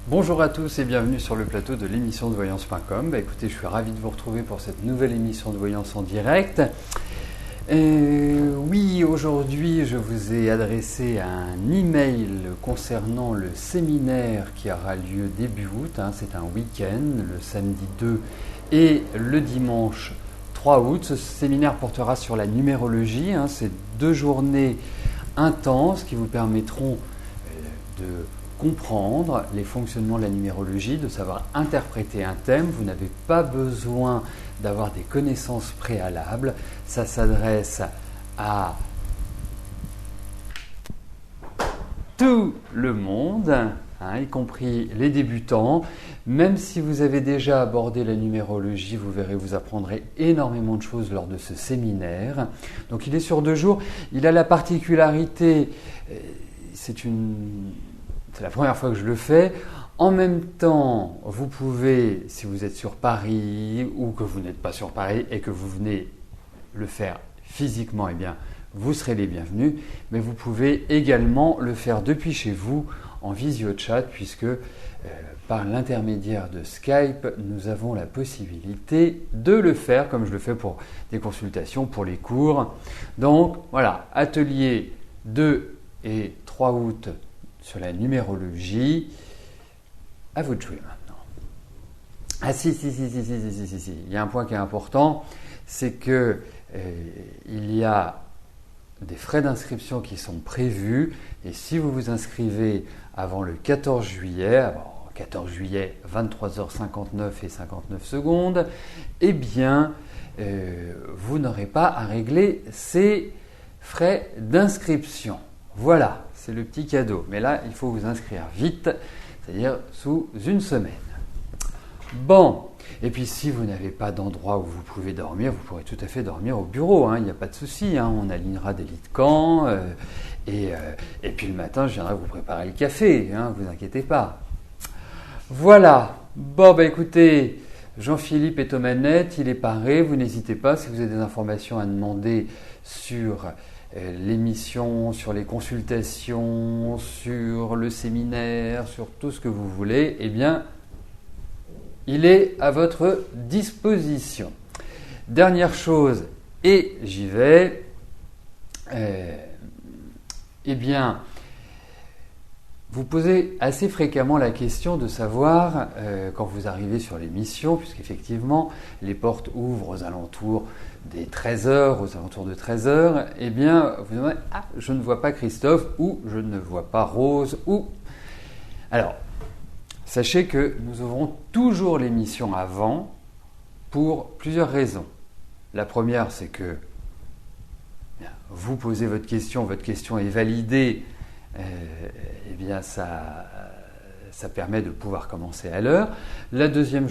Bonjour à tous et bienvenue sur le plateau de l'émission de voyance.com. Écoutez, je suis ravi de vous retrouver pour cette nouvelle émission de voyance en direct. Oui, aujourd'hui, je vous ai adressé un email concernant le séminaire qui aura lieu début août. C'est un week-end, le samedi 2 et le dimanche 3 août. Ce séminaire portera sur la numérologie. C'est 2 journées intenses qui vous permettront de comprendre les fonctionnements de la numérologie, de savoir interpréter un thème. Vous n'avez pas besoin d'avoir des connaissances préalables. Ça s'adresse à tout le monde, y compris les débutants. Même si vous avez déjà abordé la numérologie, vous verrez, vous apprendrez énormément de choses lors de ce séminaire. Donc il est sur 2 jours. Il a la particularité, c'est la première fois que je le fais. En même temps, vous pouvez, si vous êtes sur Paris ou que vous n'êtes pas sur Paris et que vous venez le faire physiquement, eh bien, vous serez les bienvenus. Mais vous pouvez également le faire depuis chez vous en visio-chat puisque par l'intermédiaire de Skype, nous avons la possibilité de le faire comme je le fais pour des consultations, pour les cours. Donc voilà, atelier 2 et 3 août sur la numérologie. À vous de jouer maintenant. Si. Il y a un point qui est important, c'est que il y a des frais d'inscription qui sont prévus et si vous vous inscrivez avant le 14 juillet, 23h59 et 59 secondes, eh bien, vous n'aurez pas à régler ces frais d'inscription. Voilà, c'est le petit cadeau. Mais là, il faut vous inscrire vite, c'est-à-dire sous 1 semaine. Bon, et puis si vous n'avez pas d'endroit où vous pouvez dormir, vous pourrez tout à fait dormir au bureau, il n'y a pas de souci. On alignera des lits de camp et puis le matin, je viendrai vous préparer le café, vous inquiétez pas. Voilà, bon écoutez, Jean-Philippe est aux manettes, il est paré, vous n'hésitez pas si vous avez des informations à demander sur l'émission, sur les consultations, sur le séminaire, sur tout ce que vous voulez, eh bien, il est à votre disposition. Dernière chose, et j'y vais, eh bien, vous posez assez fréquemment la question de savoir, quand vous arrivez sur l'émission, puisqu'effectivement, les portes ouvrent aux alentours des 13h, aux alentours de 13h, eh bien, vous demandez « Ah, je ne vois pas Christophe » ou « Je ne vois pas Rose » ou… Alors, sachez que nous ouvrons toujours l'émission avant pour plusieurs raisons. La première, c'est que vous posez votre question est validée, eh bien ça permet de pouvoir commencer à l'heure. La deuxième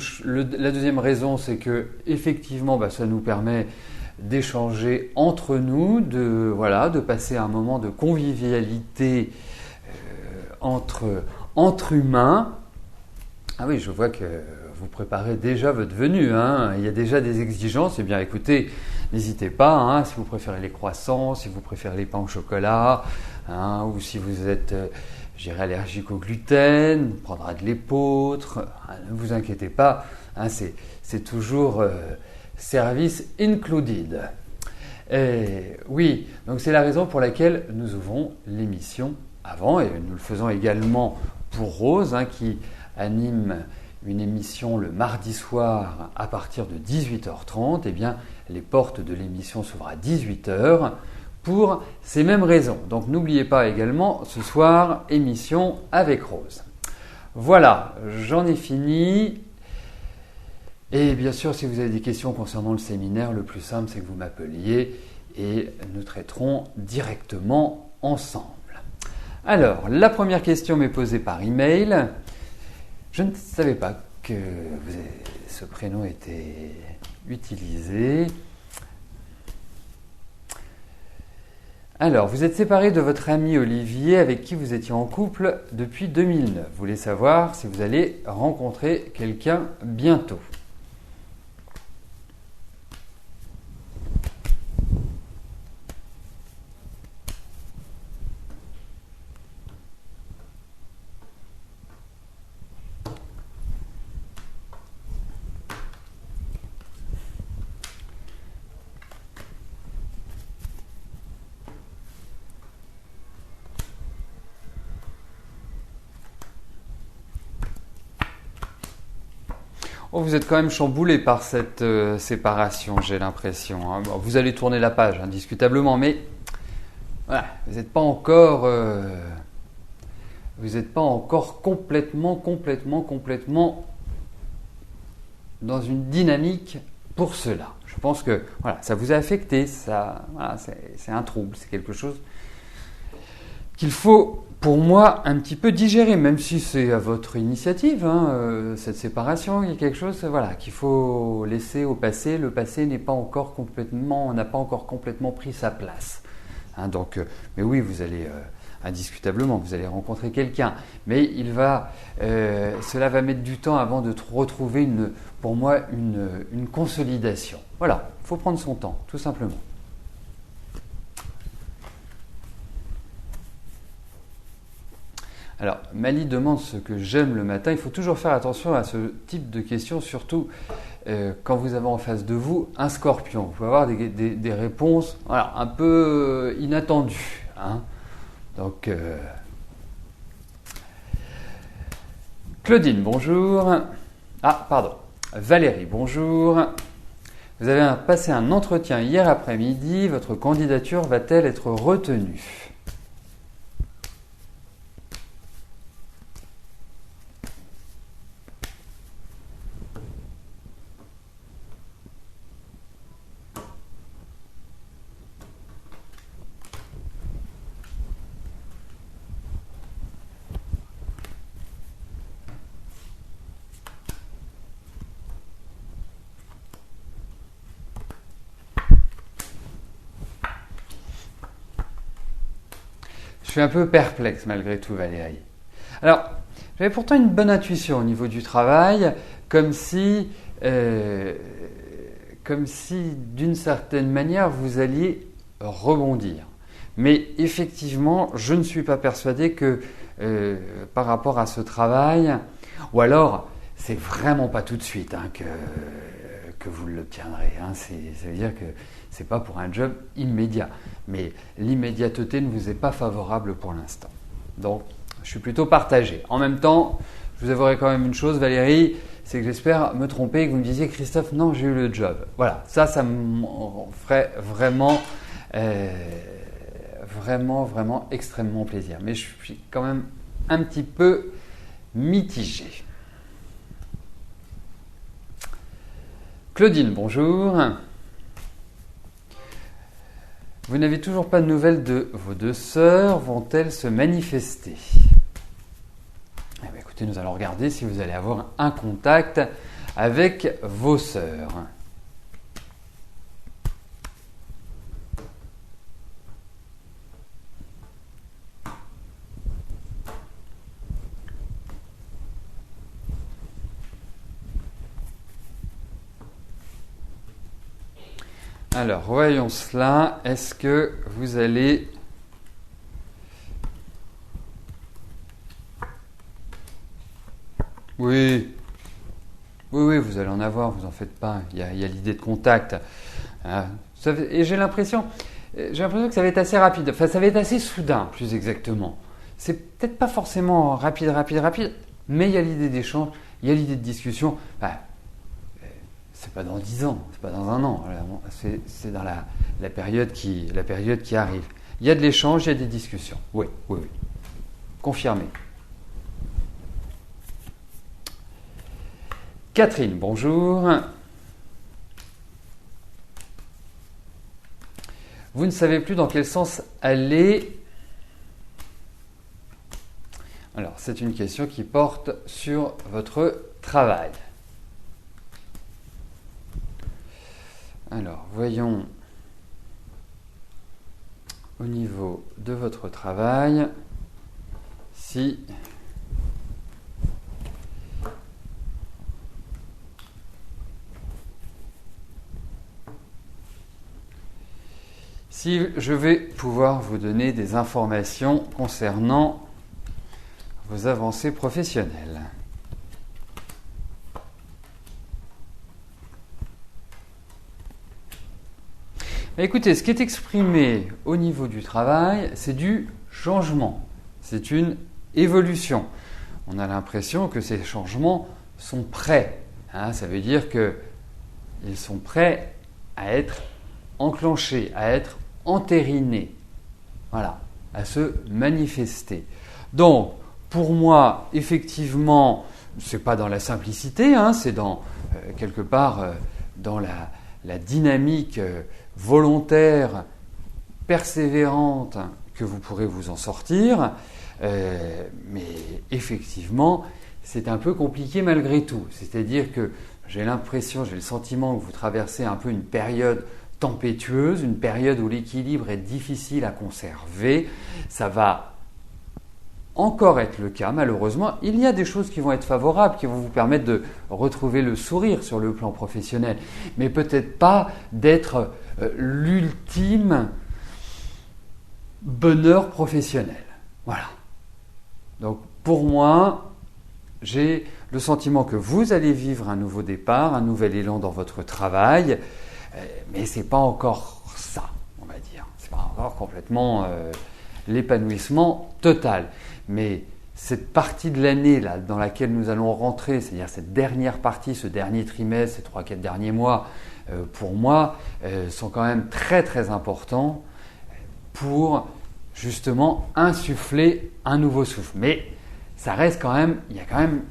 raison, c'est que effectivement, ça nous permet d'échanger entre nous, de passer un moment de convivialité entre humains. Ah oui, je vois que vous préparez déjà votre venue. Il y a déjà des exigences. Eh bien, écoutez, n'hésitez pas. Si vous préférez les croissants, si vous préférez les pains au chocolat, ou si vous êtes, allergique au gluten, on prendra de l'épeautre. Ne vous inquiétez pas. C'est toujours service included. Oui, donc c'est la raison pour laquelle nous ouvrons l'émission avant et nous le faisons également pour Rose, qui anime une émission le mardi soir à partir de 18h30, eh bien, les portes de l'émission s'ouvrent à 18h pour ces mêmes raisons. Donc n'oubliez pas également, ce soir, émission avec Rose. Voilà, j'en ai fini. Et bien sûr, si vous avez des questions concernant le séminaire, le plus simple, c'est que vous m'appeliez et nous traiterons directement ensemble. Alors, la première question m'est posée par email. Je ne savais pas que ce prénom était utilisé. Alors, vous êtes séparé de votre ami Olivier avec qui vous étiez en couple depuis 2009. Vous voulez savoir si vous allez rencontrer quelqu'un bientôt. Oh, vous êtes quand même chamboulé par cette séparation, j'ai l'impression, hein. Bon, vous allez tourner la page, indiscutablement, mais voilà, vous n'êtes pas encore, complètement dans une dynamique pour cela. Je pense que voilà, ça vous a affecté, c'est un trouble, c'est quelque chose qu'il faut, pour moi, un petit peu digérer, même si c'est à votre initiative, hein, cette séparation, il y a quelque chose qu'il faut laisser au passé. Le passé n'a pas encore complètement pris sa place. Hein, donc, mais oui, vous allez, indiscutablement, vous allez rencontrer quelqu'un, mais cela va mettre du temps avant de retrouver pour moi, une consolidation. Voilà, il faut prendre son temps, tout simplement. Alors, Mali demande ce que j'aime le matin. Il faut toujours faire attention à ce type de questions, surtout quand vous avez en face de vous un scorpion. Vous pouvez avoir des réponses un peu inattendues. Hein. Donc, Claudine, bonjour. Ah, pardon. Valérie, bonjour. Vous avez passé un entretien hier après-midi. Votre candidature va-t-elle être retenue ? Je suis un peu perplexe malgré tout, Valérie. Alors, j'avais pourtant une bonne intuition au niveau du travail, comme si d'une certaine manière, vous alliez rebondir. Mais effectivement, je ne suis pas persuadé que par rapport à ce travail, ou alors, c'est vraiment pas tout de suite que vous l'obtiendrez. Hein. Ça veut dire que c'est pas pour un job immédiat. Mais l'immédiateté ne vous est pas favorable pour l'instant. Donc, je suis plutôt partagé. En même temps, je vous avouerai quand même une chose, Valérie, c'est que j'espère me tromper et que vous me disiez, Christophe, non, j'ai eu le job. Voilà, ça me ferait vraiment extrêmement plaisir. Mais je suis quand même un petit peu mitigé. Claudine, bonjour. Vous n'avez toujours pas de nouvelles de vos deux sœurs. Vont-elles se manifester ? Eh bien, écoutez, nous allons regarder si vous allez avoir un contact avec vos sœurs. Alors, voyons cela. Est-ce que vous allez... Oui, vous allez en avoir, vous en faites pas. Il y a l'idée de contact. Et j'ai l'impression que ça va être assez rapide. Enfin, ça va être assez soudain, plus exactement. C'est peut-être pas forcément rapide, mais il y a l'idée d'échange, il y a l'idée de discussion. C'est pas dans 10 ans, c'est pas dans un an. C'est dans la période qui arrive. Il y a de l'échange, il y a des discussions. Oui. Confirmé. Catherine, bonjour. Vous ne savez plus dans quel sens aller. Alors, c'est une question qui porte sur votre travail. Alors, voyons au niveau de votre travail si je vais pouvoir vous donner des informations concernant vos avancées professionnelles. Écoutez, ce qui est exprimé au niveau du travail, c'est du changement, c'est une évolution. On a l'impression que ces changements sont prêts Hein, ça veut dire qu'ils sont prêts à être enclenchés, à être entérinés, voilà, à se manifester. Donc, pour moi, effectivement, c'est pas dans la simplicité, hein, c'est dans quelque part dans la dynamique volontaire, persévérante que vous pourrez vous en sortir, mais effectivement, c'est un peu compliqué malgré tout. C'est-à-dire que j'ai l'impression, j'ai le sentiment que vous traversez un peu une période tempétueuse, une période où l'équilibre est difficile à conserver. Ça va encore être le cas, malheureusement. Il y a des choses qui vont être favorables, qui vont vous permettre de retrouver le sourire sur le plan professionnel, mais peut-être pas d'être l'ultime bonheur professionnel. Voilà. Donc pour moi, j'ai le sentiment que vous allez vivre un nouveau départ, un nouvel élan dans votre travail, mais ce n'est pas encore ça, on va dire. Ce n'est pas encore complètement l'épanouissement total. Mais cette partie de l'année là, dans laquelle nous allons rentrer, c'est-à-dire cette dernière partie, ce dernier trimestre, ces 3-4 derniers mois, pour moi, sont quand même très très importants pour justement insuffler un nouveau souffle. Mais ça reste quand même, il y a quand même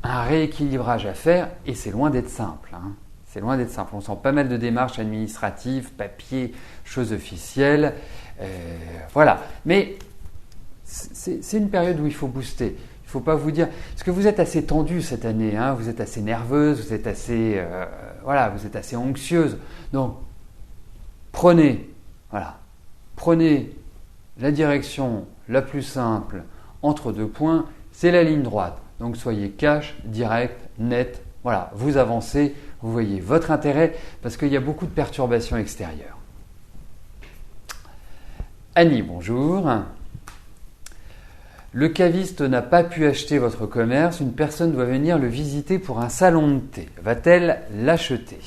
un rééquilibrage à faire et c'est loin d'être simple. Hein. C'est loin d'être simple. On sent pas mal de démarches administratives, papiers, choses officielles. Voilà. Mais c'est une période où il faut booster. Il ne faut pas vous dire... Parce que vous êtes assez tendu cette année. Hein, vous êtes assez nerveuse, vous êtes assez... voilà, vous êtes assez anxieuse. Donc, prenez la direction la plus simple entre deux points, c'est la ligne droite. Donc soyez cash, direct, net. Voilà, vous avancez, vous voyez votre intérêt parce qu'il y a beaucoup de perturbations extérieures. Annie, bonjour. Le caviste n'a pas pu acheter votre commerce. Une personne doit venir le visiter pour un salon de thé. Va-t-elle l'acheter ?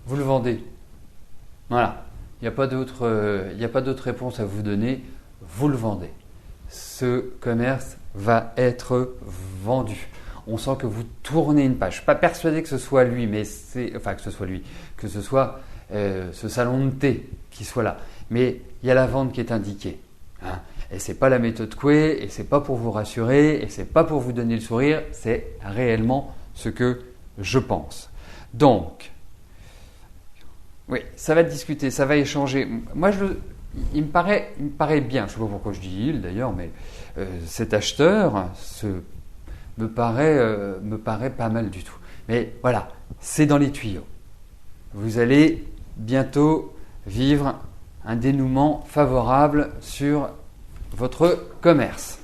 Vous le vendez. Voilà. Il n'y a pas d'autre réponse à vous donner. Vous le vendez. Ce commerce va être vendu. On sent que vous tournez une page. Je ne suis pas persuadé que ce soit lui, que ce soit ce salon de thé qui soit là. Mais il y a la vente qui est indiquée. Hein. Et ce n'est pas la méthode Coué, et ce n'est pas pour vous rassurer, et ce n'est pas pour vous donner le sourire, c'est réellement ce que je pense. Donc, oui, ça va discuter, ça va échanger. Moi, il me paraît bien, je ne sais pas pourquoi je dis il d'ailleurs, mais cet acheteur me paraît pas mal du tout. Mais voilà, c'est dans les tuyaux. Vous allez bientôt vivre un dénouement favorable sur votre commerce.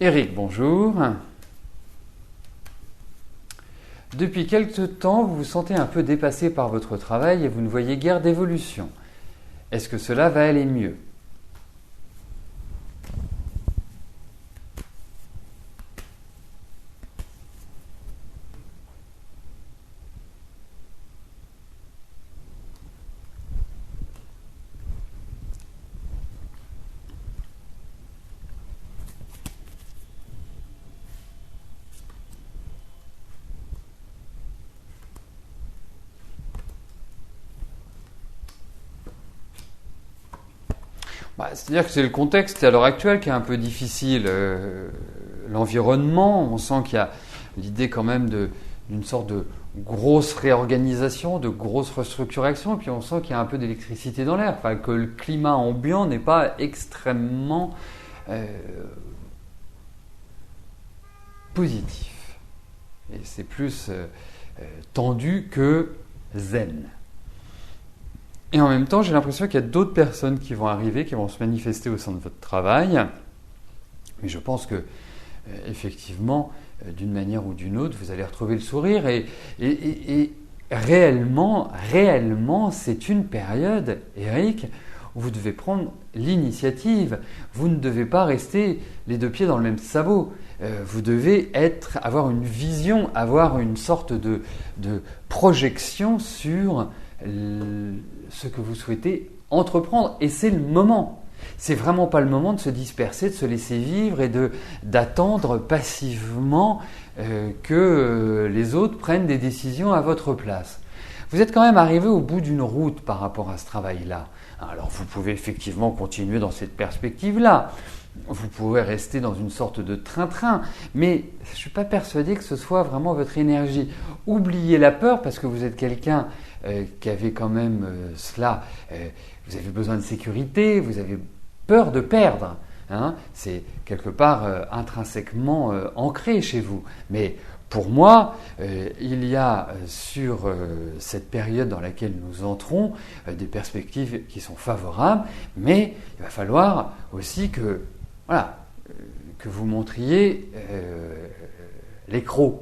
Eric, bonjour. Depuis quelque temps, vous vous sentez un peu dépassé par votre travail et vous ne voyez guère d'évolution. Est-ce que cela va aller mieux ? C'est-à-dire que c'est le contexte à l'heure actuelle qui est un peu difficile. L'environnement, on sent qu'il y a l'idée quand même d'une sorte de grosse réorganisation, de grosse restructuration, et puis on sent qu'il y a un peu d'électricité dans l'air, enfin, que le climat ambiant n'est pas extrêmement positif. Et c'est plus tendu que zen. Et en même temps, j'ai l'impression qu'il y a d'autres personnes qui vont arriver, qui vont se manifester au sein de votre travail. Mais je pense que, effectivement, d'une manière ou d'une autre, vous allez retrouver le sourire. Et réellement, c'est une période, Eric, où vous devez prendre l'initiative. Vous ne devez pas rester les deux pieds dans le même sabot. Vous devez avoir une vision, avoir une sorte de projection sur ce que vous souhaitez entreprendre. Et c'est le moment. C'est vraiment pas le moment de se disperser, de se laisser vivre et d'attendre passivement que les autres prennent des décisions à votre place. Vous êtes quand même arrivé au bout d'une route par rapport à ce travail-là. Alors vous pouvez effectivement continuer dans cette perspective-là. Vous pouvez rester dans une sorte de train-train, mais je ne suis pas persuadé que ce soit vraiment votre énergie. Oubliez la peur parce que vous êtes quelqu'un qui avait quand même cela. Vous avez besoin de sécurité, vous avez peur de perdre. C'est quelque part intrinsèquement ancré chez vous. Mais pour moi, il y a sur cette période dans laquelle nous entrons des perspectives qui sont favorables, mais il va falloir aussi que vous montriez les crocs,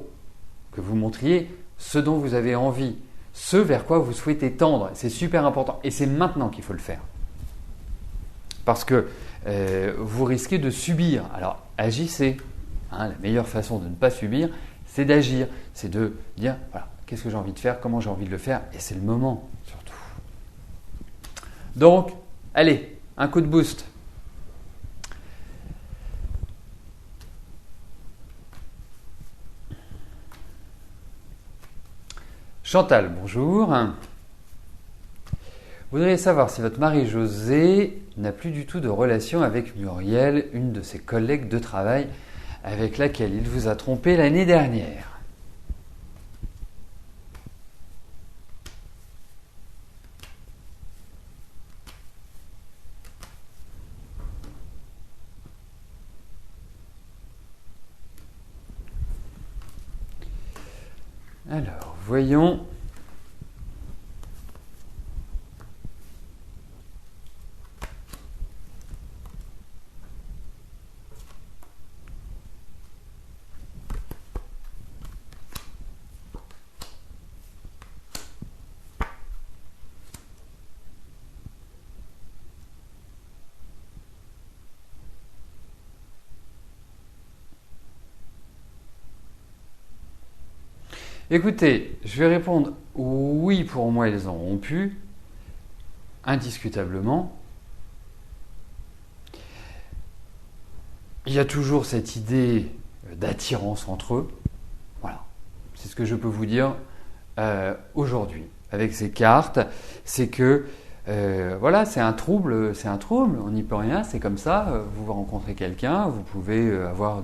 que vous montriez ce dont vous avez envie, ce vers quoi vous souhaitez tendre. C'est super important et c'est maintenant qu'il faut le faire. Parce que vous risquez de subir. Alors agissez. La meilleure façon de ne pas subir, c'est d'agir. C'est de dire, voilà, qu'est-ce que j'ai envie de faire, comment j'ai envie de le faire, et c'est le moment surtout. Donc, allez, un coup de boost. Chantal, bonjour. Vous voudriez savoir si votre mari José n'a plus du tout de relation avec Muriel, une de ses collègues de travail avec laquelle il vous a trompé l'année dernière. Alors, voyons. Écoutez, je vais répondre oui, pour moi ils ont rompu, indiscutablement. Il y a toujours cette idée d'attirance entre eux. Voilà, c'est ce que je peux vous dire aujourd'hui avec ces cartes. C'est que c'est un trouble, on n'y peut rien, c'est comme ça. Vous rencontrez quelqu'un, vous pouvez avoir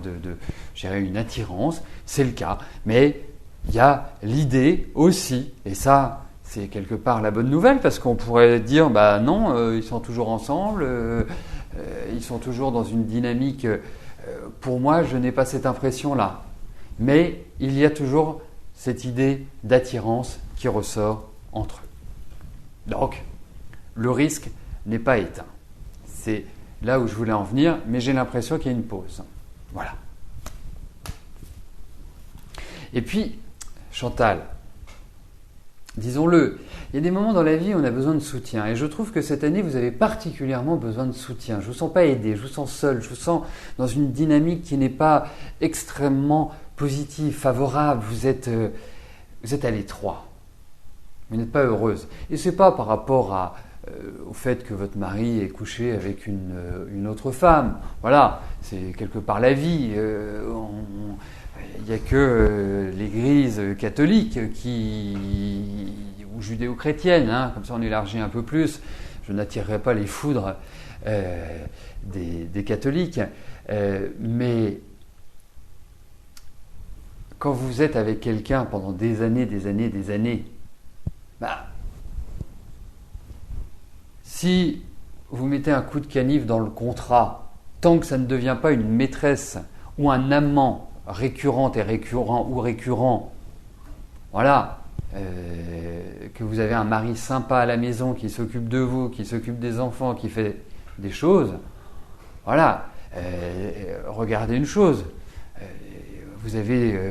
une attirance, c'est le cas, mais il y a l'idée aussi, et ça c'est quelque part la bonne nouvelle, parce qu'on pourrait dire non, ils sont toujours ensemble, ils sont toujours dans une dynamique. Pour moi, je n'ai pas cette impression-là, mais il y a toujours cette idée d'attirance qui ressort entre eux. Donc, le risque n'est pas éteint. C'est là où je voulais en venir, mais j'ai l'impression qu'il y a une pause. Voilà. Et puis, Chantal, disons-le, il y a des moments dans la vie où on a besoin de soutien. Et je trouve que cette année, vous avez particulièrement besoin de soutien. Je ne vous sens pas aidé, je vous sens seul, je vous sens dans une dynamique qui n'est pas extrêmement positive, favorable. Vous êtes à l'étroit. Vous n'êtes pas heureuse. Et ce n'est pas par rapport au fait que votre mari est couché avec une autre femme. Voilà, c'est quelque part la vie. Il n'y a que l'Église catholique ou judéo-chrétienne, comme ça on élargit un peu plus. Je n'attirerai pas les foudres des catholiques. Mais quand vous êtes avec quelqu'un pendant des années, si vous mettez un coup de canif dans le contrat, tant que ça ne devient pas une maîtresse ou un amant, récurrente et récurrent ou récurrent, voilà, que vous avez un mari sympa à la maison qui s'occupe de vous, qui s'occupe des enfants, qui fait des choses, voilà, regardez une chose, vous avez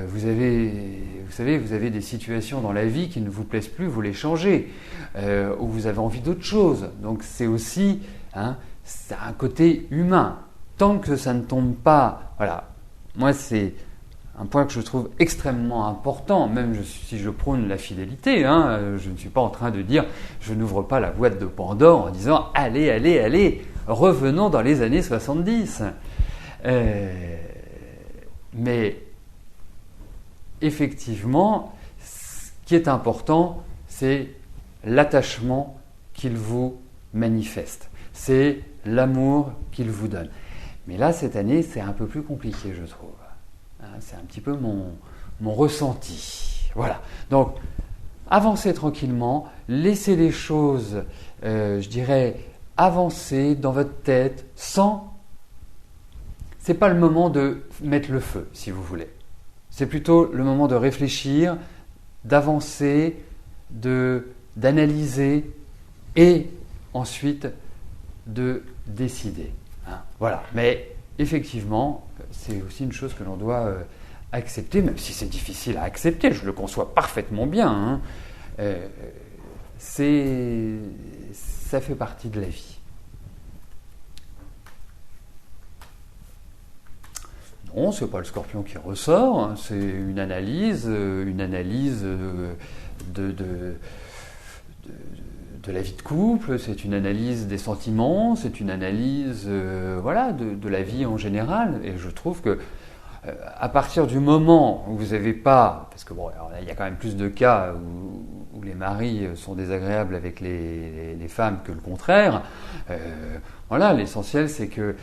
des situations dans la vie qui ne vous plaisent plus, vous les changez, ou vous avez envie d'autre chose. Donc c'est aussi c'est un côté humain. Tant que ça ne tombe pas, voilà, moi c'est un point que je trouve extrêmement important, même si je prône la fidélité, je ne suis pas en train de dire, je n'ouvre pas la boîte de Pandore en disant allez, revenons dans les années 70. Mais effectivement, ce qui est important, c'est l'attachement qu'il vous manifeste. C'est l'amour qu'il vous donne. Mais là, cette année, c'est un peu plus compliqué, je trouve. C'est un petit peu mon ressenti. Voilà. Donc, avancez tranquillement, laissez les choses, je dirais, avancer dans votre tête sans... C'est pas le moment de mettre le feu, si vous voulez. C'est plutôt le moment de réfléchir, d'avancer, d'analyser et ensuite de décider. Voilà. Mais effectivement, c'est aussi une chose que l'on doit accepter, même si c'est difficile à accepter, je le conçois parfaitement bien. Ça fait partie de la vie. Non, ce n'est pas le Scorpion qui ressort, c'est une analyse de la vie de couple, c'est une analyse des sentiments, c'est une analyse de la vie en général. Et je trouve que à partir du moment où vous n'avez pas, parce que il y a quand même plus de cas où les maris sont désagréables avec les femmes que le contraire, l'essentiel c'est que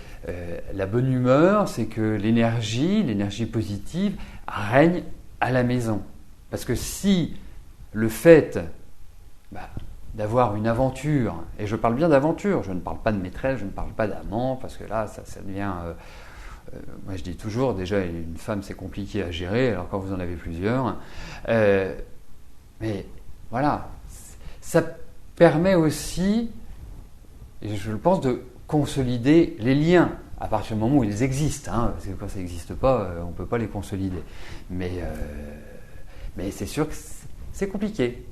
la bonne humeur, c'est que l'énergie positive règne à la maison. Parce que si le fait d'avoir une aventure, et je parle bien d'aventure, je ne parle pas de maîtresse, je ne parle pas d'amant, parce que là ça devient... moi je dis toujours, déjà une femme c'est compliqué à gérer, alors quand vous en avez plusieurs, mais voilà, ça permet aussi, et je le pense, de consolider les liens à partir du moment où ils existent. Parce que quand ça n'existe pas, on ne peut pas les consolider. Mais c'est sûr que c'est compliqué,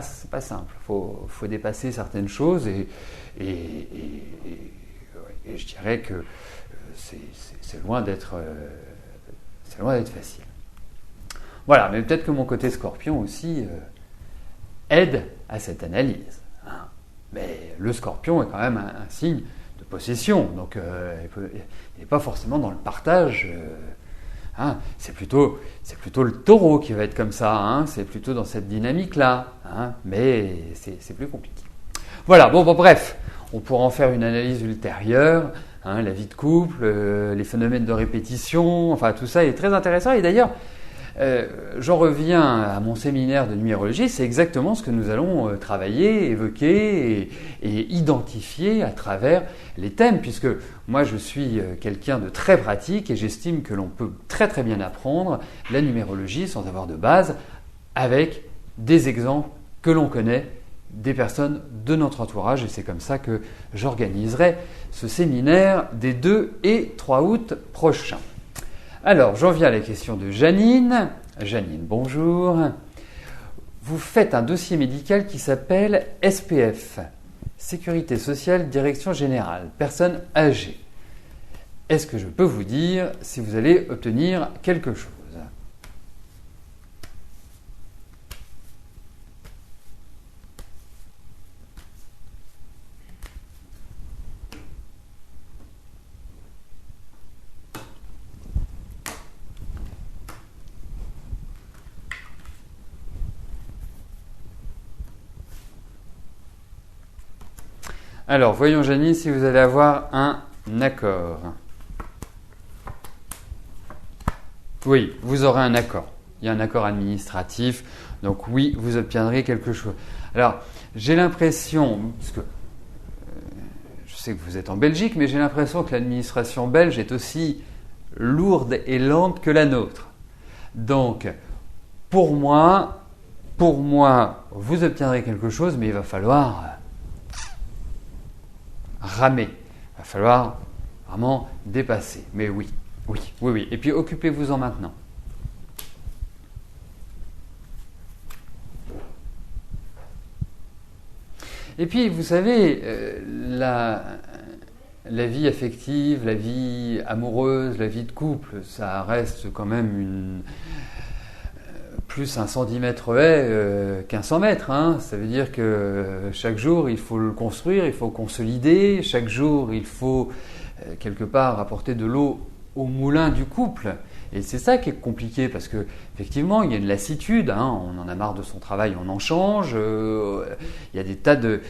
c'est pas simple. Faut dépasser certaines choses et je dirais que c'est loin d'être facile. Voilà, mais peut-être que mon côté Scorpion aussi aide à cette analyse. Mais le Scorpion est quand même un signe de possession, donc il n'est pas forcément dans le partage. C'est plutôt le Taureau qui va être comme ça, c'est plutôt dans cette dynamique-là, mais c'est plus compliqué. Voilà, bref, on pourra en faire une analyse ultérieure, la vie de couple, les phénomènes de répétition, enfin tout ça est très intéressant. Et d'ailleurs, j'en reviens à mon séminaire de numérologie, c'est exactement ce que nous allons travailler, évoquer et identifier à travers les thèmes, puisque moi je suis quelqu'un de très pratique et j'estime que l'on peut très très bien apprendre la numérologie sans avoir de base, avec des exemples que l'on connaît, des personnes de notre entourage, et c'est comme ça que j'organiserai ce séminaire des 2 et 3 août prochains. Alors, j'en viens à la question de Janine. Janine, bonjour. Vous faites un dossier médical qui s'appelle SPF, Sécurité sociale, direction générale, personnes âgées. Est-ce que je peux vous dire si vous allez obtenir quelque chose ? Alors, voyons Janine si vous allez avoir un accord. Oui, vous aurez un accord. Il y a un accord administratif, donc oui, vous obtiendrez quelque chose. Alors, j'ai l'impression, parce que je sais que vous êtes en Belgique, mais j'ai l'impression que l'administration belge est aussi lourde et lente que la nôtre. Donc, pour moi, vous obtiendrez quelque chose, mais il va falloir ramer. Il va falloir vraiment dépasser. Mais oui. Et puis, occupez-vous-en maintenant. Et puis, vous savez, la vie affective, la vie amoureuse, la vie de couple, ça reste quand même plus un 110 mètres haie qu'un 100 mètres. Hein. Ça veut dire que chaque jour, il faut le construire, il faut consolider. Chaque jour, il faut quelque part apporter de l'eau au moulin du couple. Et c'est ça qui est compliqué parce que effectivement, il y a une lassitude. Hein, on en a marre de son travail, on en change. Il y a des tas de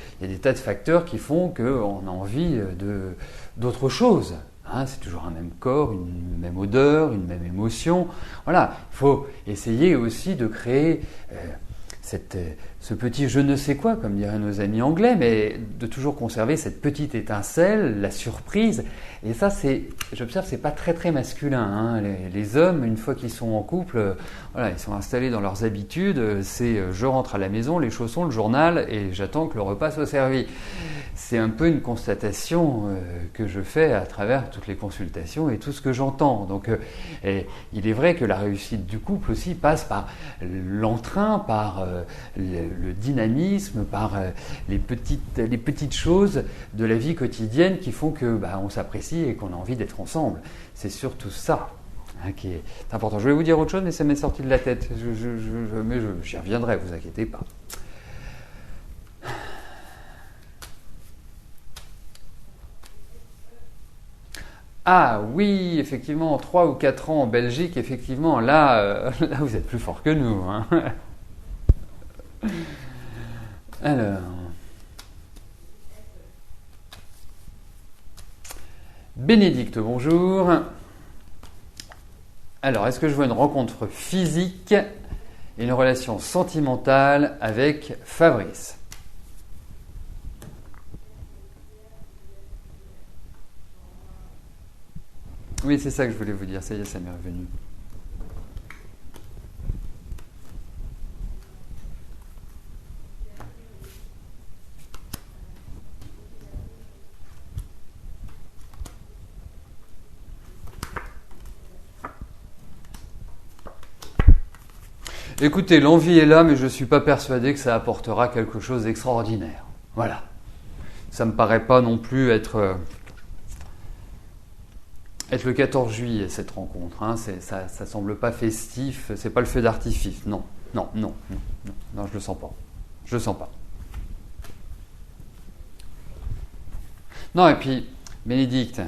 facteurs qui font qu'on a envie d'autre chose. Hein, c'est toujours un même corps, une même odeur, une même émotion. Voilà, il faut essayer aussi de créer ce petit je ne sais quoi, comme diraient nos amis anglais, mais de toujours conserver cette petite étincelle, la surprise. Et ça, j'observe, c'est pas très très masculin. Hein. Les hommes, une fois qu'ils sont en couple, voilà, ils sont installés dans leurs habitudes. C'est je rentre à la maison, les chaussons, le journal, et j'attends que le repas soit servi. C'est un peu une constatation que je fais à travers toutes les consultations et tout ce que j'entends. Donc, il est vrai que la réussite du couple aussi passe par l'entrain, par le dynamisme, par les petites choses de la vie quotidienne qui font que on s'apprécie et qu'on a envie d'être ensemble. C'est surtout ça qui est important. Je voulais vous dire autre chose, mais ça m'est sorti de la tête. Mais j'y reviendrai, vous inquiétez pas. Ah oui, effectivement, 3 ou 4 ans en Belgique, effectivement, là vous êtes plus fort que nous. Hein. Alors, Bénédicte, bonjour. Alors, est-ce que je vois une rencontre physique et une relation sentimentale avec Fabrice ? Oui, c'est ça que je voulais vous dire. Ça y est, ça m'est revenu. Écoutez, l'envie est là, mais je ne suis pas persuadé que ça apportera quelque chose d'extraordinaire. Voilà. Ça ne me paraît pas non plus être le 14 juillet, cette rencontre. Hein. Ça ne semble pas festif, c'est pas le feu d'artifice. Non, je le sens pas. Je le sens pas. Non, et puis, Bénédicte,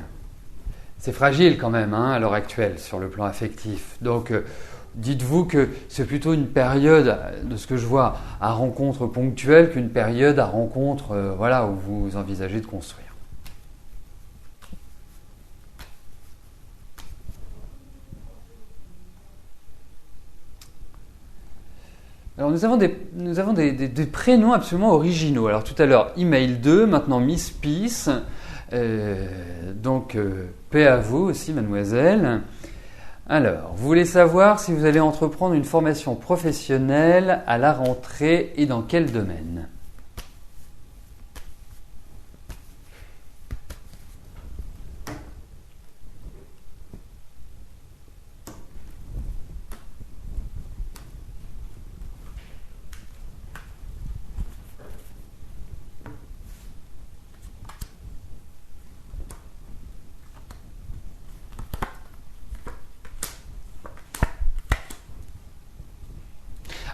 c'est fragile quand même à l'heure actuelle sur le plan affectif. Donc, dites-vous que c'est plutôt une période, de ce que je vois, à rencontre ponctuelle qu'une période à rencontre où vous envisagez de construire. Alors nous avons des prénoms absolument originaux. Alors tout à l'heure, Email 2, maintenant Miss Peace. Donc paix à vous aussi, mademoiselle. Alors, vous voulez savoir si vous allez entreprendre une formation professionnelle à la rentrée et dans quel domaine ?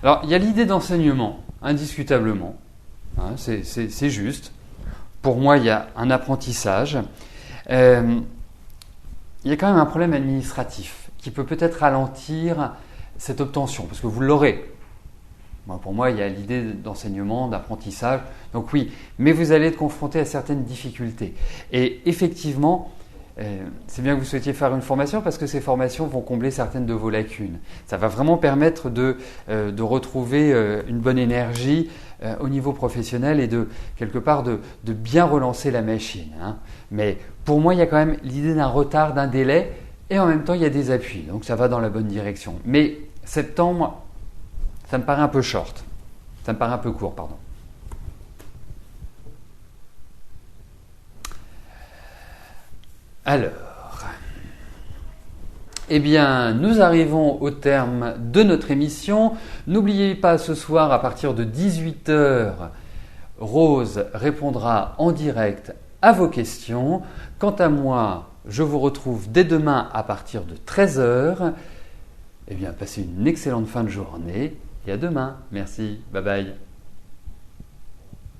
Alors, il y a l'idée d'enseignement, indiscutablement. Hein, c'est juste. Pour moi, il y a un apprentissage. Il y a quand même un problème administratif qui peut peut-être ralentir cette obtention, parce que vous l'aurez. Pour moi, il y a l'idée d'enseignement, d'apprentissage. Donc oui, mais vous allez être confronté à certaines difficultés. Et effectivement, c'est bien que vous souhaitiez faire une formation parce que ces formations vont combler certaines de vos lacunes. Ça va vraiment permettre de retrouver une bonne énergie au niveau professionnel et quelque part de bien relancer la machine. Hein. Mais pour moi, il y a quand même l'idée d'un retard, d'un délai et en même temps, il y a des appuis. Donc ça va dans la bonne direction. Mais Septembre, ça me paraît un peu short. Ça me paraît un peu court, pardon. Alors, eh bien, nous arrivons au terme de notre émission. N'oubliez pas, ce soir, à partir de 18 heures, Rose répondra en direct à vos questions. Quant à moi, je vous retrouve dès demain à partir de 13 heures. Eh bien, passez une excellente fin de journée et à demain. Merci. Bye bye.